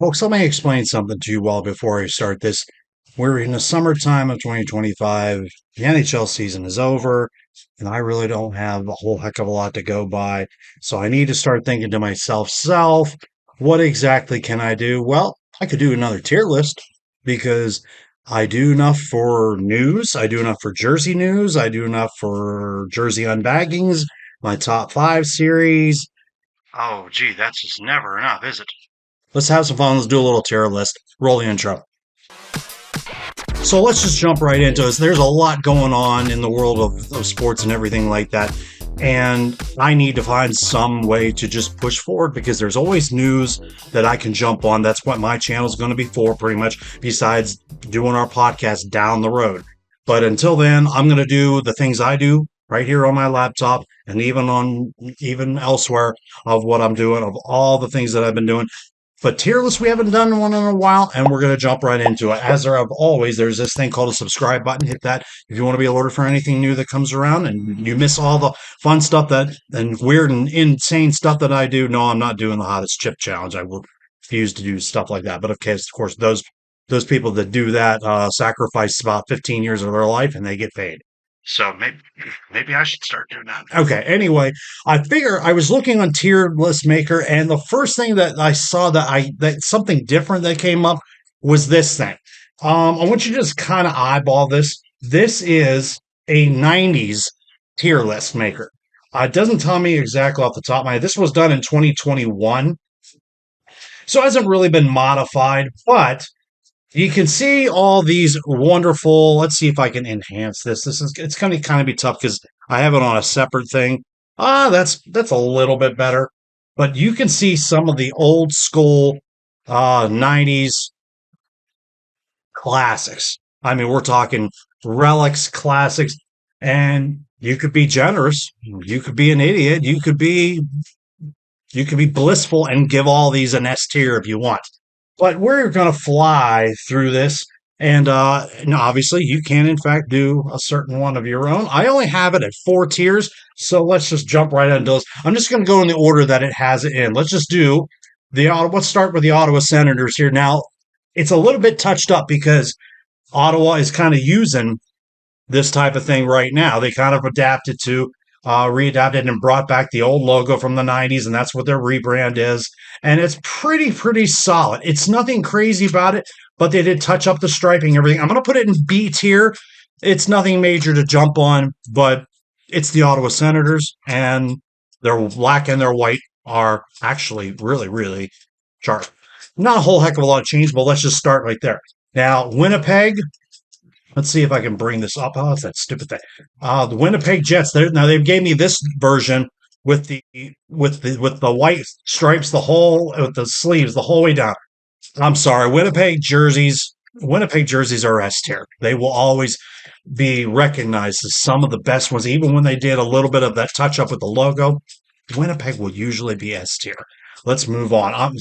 Folks, let me explain something to you well before I start this. We're in the summertime of 2025. The NHL season is over, and I really don't have a whole heck of a lot to go by. So I need to start thinking to myself, what exactly can I do? Well, I could do another tier list because I do enough for news. I do enough for jersey news. I do enough for jersey unbaggings, my top five series. Oh, gee, that's just never enough, is it? Let's have some fun. Let's do a little tier list. Roll the intro. So let's just jump right into this. There's a lot going on in the world of sports and everything like that. And I need to find some way to just push forward because there's always news that I can jump on. That's what my channel is going to be for, pretty much, besides doing our podcast down the road. But until then, I'm going to do the things I do right here on my laptop and even elsewhere of what I'm doing, of all the things that I've been doing. But tier list, we haven't done one in a while, and we're going to jump right into it. As there have always, there's this thing called a subscribe button. Hit that if you want to be alerted for anything new that comes around, and you miss all the fun stuff and weird and insane stuff that I do. No, I'm not doing the hottest chip challenge. I will refuse to do stuff like that. But of course, those people that do that sacrifice about 15 years of their life, and they get paid. So maybe I should start doing that. Okay. Anyway, I figure I was looking on Tier List Maker, and the first thing that I saw that something different that came up was this thing. I want you to just kind of eyeball this. This is a '90s tier list maker. It doesn't tell me exactly off the top of my head. This was done in 2021, so it hasn't really been modified, but you can see all these wonderful. Let's see if I can enhance this. It's going to kind of be tough because I have it on a separate thing. That's a little bit better, but you can see some of the old school '90s classics. I mean, we're talking relics, classics, and you could be generous. You could be an idiot. You could be blissful and give all these an S tier if you want. But we're going to fly through this. And obviously, you can, in fact, do a certain one of your own. I only have it at 4 tiers. So let's just jump right into this. I'm just going to go in the order that it has it in. Let's just do let's start with the Ottawa Senators here. Now, it's a little bit touched up because Ottawa is kind of using this type of thing right now. They kind of readapted and brought back the old logo from the '90s, and that's what their rebrand is. And it's pretty solid. It's nothing crazy about it, but they did touch up the striping, everything. I'm going to put it in B tier. It's nothing major to jump on, but it's the Ottawa Senators, and their black and their white are actually really sharp. Not a whole heck of a lot of change, but let's just start right there. Now, Winnipeg. Let's see if I can bring this up. Oh, that's that stupid thing. The Winnipeg Jets. Now they gave me this version with the white stripes, with the sleeves the whole way down. I'm sorry, Winnipeg jerseys. Winnipeg jerseys are S tier. They will always be recognized as some of the best ones, even when they did a little bit of that touch up with the logo. Winnipeg will usually be S tier. Let's move on.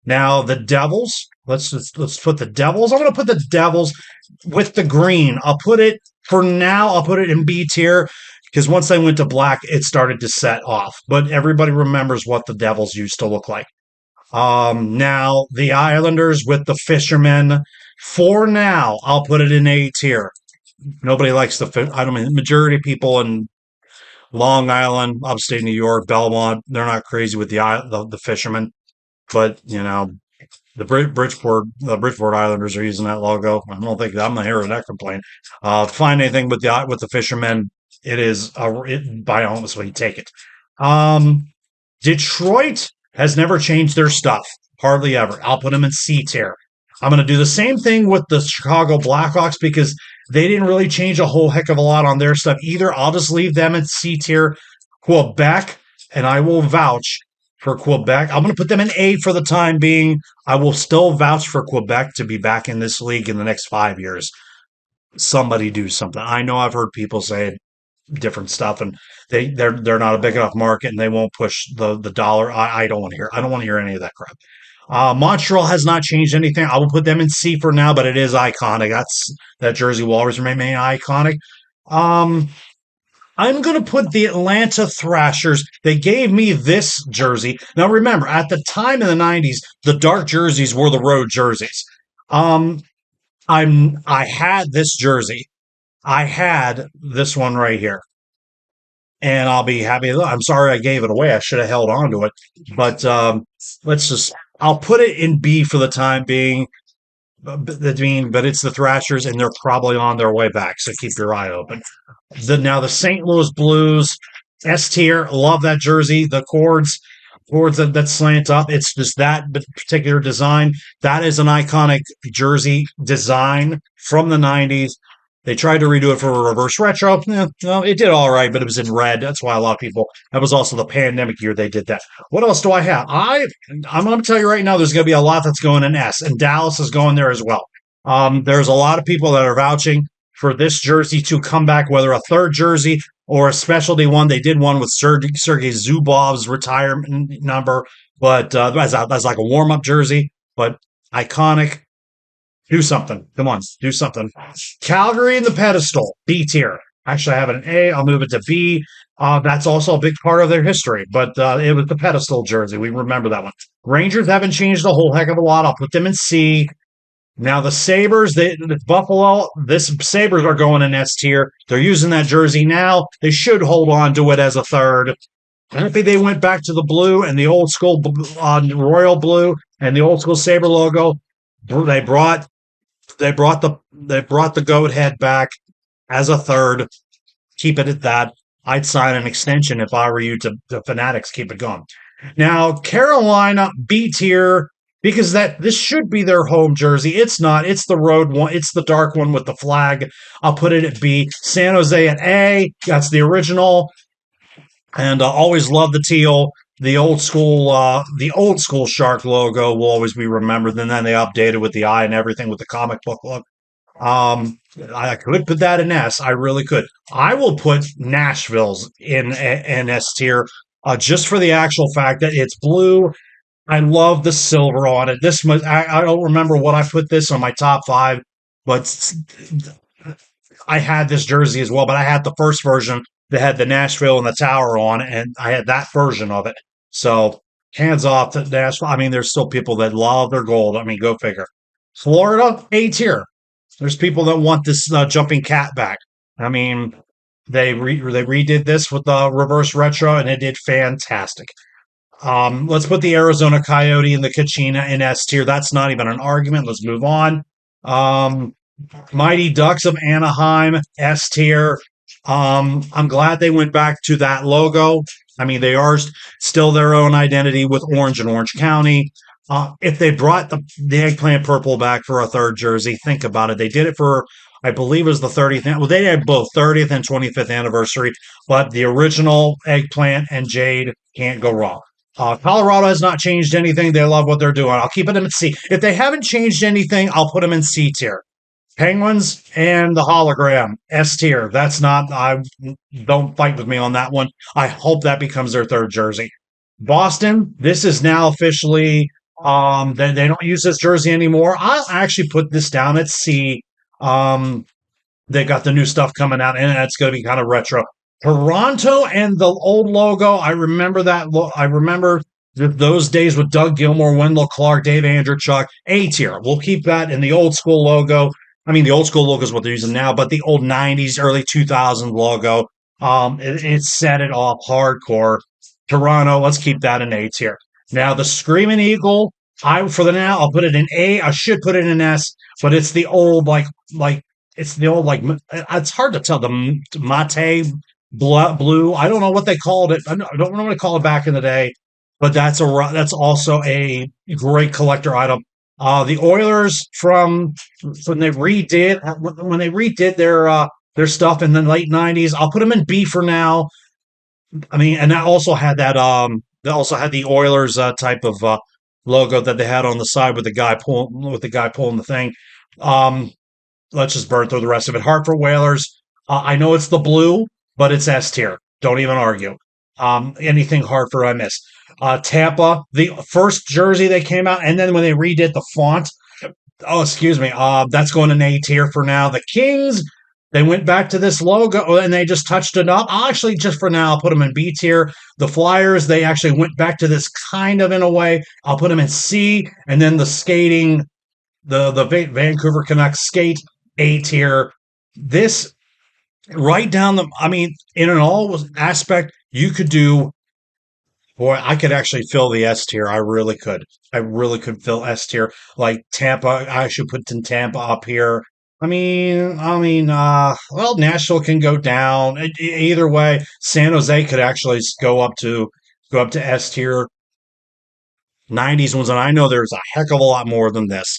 Now the Devils. Let's put the Devils. I'm going to put the Devils with the green. I'll put it in B tier because once they went to black, it started to set off. But everybody remembers what the Devils used to look like. Now the Islanders with the Fishermen. For now, I'll put it in A tier. Nobody likes majority of people in Long Island, upstate New York, Belmont, they're not crazy with the Fishermen. But, the Bridgeport Islanders are using that logo. I don't think I'm not hearing that complaint. Find anything with the Fishermen, it is by almost when you take it. Detroit has never changed their stuff, hardly ever. I'll put them in C tier. I'm going to do the same thing with the Chicago Blackhawks because they didn't really change a whole heck of a lot on their stuff either. I'll just leave them in C tier. Quebec, and I will vouch for Quebec. I'm going to put them in A for the time being. I will still vouch for Quebec to be back in this league in the next 5 years. Somebody do something. I know I've heard people say different stuff, and they're not a big enough market, and they won't push the dollar. I don't want to hear. I don't want to hear any of that crap. Montreal has not changed anything. I will put them in C for now, but it is iconic. That jersey will always remain iconic. I'm going to put the Atlanta Thrashers. They gave me this jersey. Now, remember, at the time in the 90s, the dark jerseys were the road jerseys. Um, I had this jersey. I had this one right here, and I'll be happy. I'm sorry I gave it away. I should have held on to it, but let's just. I'll put it in B for the time being. But it's the Thrashers, and they're probably on their way back. So keep your eye open. The St. Louis Blues S tier. Love that jersey. The cords that slant up. It's just that particular design. That is an iconic jersey design from the 90s. They tried to redo it for a reverse retro. No, it did all right, but it was in red. That's why a lot of people. That was also the pandemic year they did that. What else do I have? I'm going to tell you right now. There's going to be a lot that's going in S, and Dallas is going there as well. There's a lot of people that are vouching for this jersey to come back, whether a third jersey or a specialty one. They did one with Sergei Zubov's retirement number, but as like a warm up jersey, but iconic. Do something. Come on, do something. Calgary in the pedestal, B tier. Actually, I have an A. I'll move it to B. That's also a big part of their history, but it was the pedestal jersey. We remember that one. Rangers haven't changed a whole heck of a lot. I'll put them in C. Now the Sabres, the Buffalo, this Sabres are going in S tier. They're using that jersey now. They should hold on to it as a third. Happy they went back to the blue and the old school royal blue and the old school Sabre logo. They brought the goat head back as a third. Keep it at that. I'd sign an extension if I were you to Fanatics. Keep it going. Now Carolina B tier because that this should be their home jersey. It's not. It's the road one. It's the dark one with the flag. I'll put it at B. San Jose at A. That's the original. And always love the teal. The old school shark logo will always be remembered. And then they updated with the eye and everything with the comic book look. I could put that in S. I really could. I will put Nashville's in S tier, just for the actual fact that it's blue. I love the silver on it. I don't remember what I put this on my top five, but I had this jersey as well. But I had the first version that had the Nashville and the tower on, and I had that version of it. So hands off to Nashville. I mean, there's still people that love their gold. I mean, go figure. Florida, A tier. There's people that want this jumping cat back. I mean, they redid this with the reverse retro, and it did fantastic. Let's put the Arizona Coyote and the Kachina in S tier. That's not even an argument. Let's move on. Um, Mighty Ducks of Anaheim, S tier. I'm glad they went back to that logo. I mean, they are still their own identity with Orange and Orange County. If they brought the eggplant purple back for a third jersey, think about it. They did it for, I believe it was the 30th. Well, they had both 30th and 25th anniversary, but the original eggplant and jade can't go wrong. Colorado has not changed anything. They love what they're doing. I'll keep it in C. If they haven't changed anything, I'll put them in C tier. Penguins and the hologram, S tier. That's not, I don't fight with me on that one. I hope that becomes their third jersey. Boston, this is now officially, they don't use this jersey anymore. I'll actually put this down at C. They got the new stuff coming out, and it's going to be kind of retro. Toronto and the old logo, I remember that. I remember those days with Doug Gilmour, Wendell Clark, Dave Andrechuk. A tier. We'll keep that in the old school logo. I mean, the old school logo is what they're using now, but the old 90s, early 2000s logo, it set it off hardcore. Toronto, let's keep that in A tier. Now, the Screaming Eagle, for the now, I'll put it in A. I should put it in S, but it's the old, it's hard to tell, the mate blue. I don't know what they called it. I don't know what they called it back in the day, but that's also a great collector item. The Oilers from when they redid their stuff in the late 90s. I'll put them in B for now. I mean, and that also had they also had the Oilers type of logo that they had on the side with the guy pulling the thing. Let's just burn through the rest of it. Hartford Whalers. I know it's the blue, but it's S tier. Don't even argue. Anything Hartford I miss. Tampa, the first jersey they came out, and then when they redid the font, that's going in A tier for now. The Kings, They went back to this logo and they just touched it up. I'll actually, just for now, I'll put them in B tier. The Flyers, they actually went back to this kind of in a way. I'll put them in C, and then the skating, the Vancouver Canucks skate A tier. This right down the, I mean, in an all aspect, you could do. Boy, I could actually fill the S tier. I really could. I really could fill S tier. Like Tampa, I should put in Tampa up here. Well, Nashville can go down. Either way, San Jose could actually go up to S tier. 90s ones, and I know there's a heck of a lot more than this.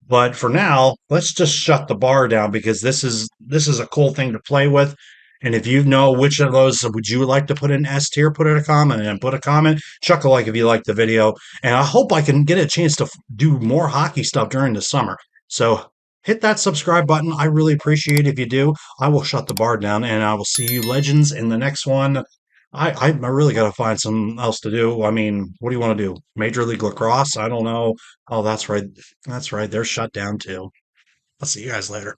But for now, let's just shut the bar down because this is a cool thing to play with. And if you know which of those would you like to put in S tier, put in a comment and put a comment. Chuck a like if you like the video. And I hope I can get a chance to do more hockey stuff during the summer. So hit that subscribe button. I really appreciate it if you do. I will shut the bar down and I will see you legends in the next one. I really got to find something else to do. I mean, what do you want to do? Major League Lacrosse? I don't know. Oh, that's right. That's right. They're shut down too. I'll see you guys later.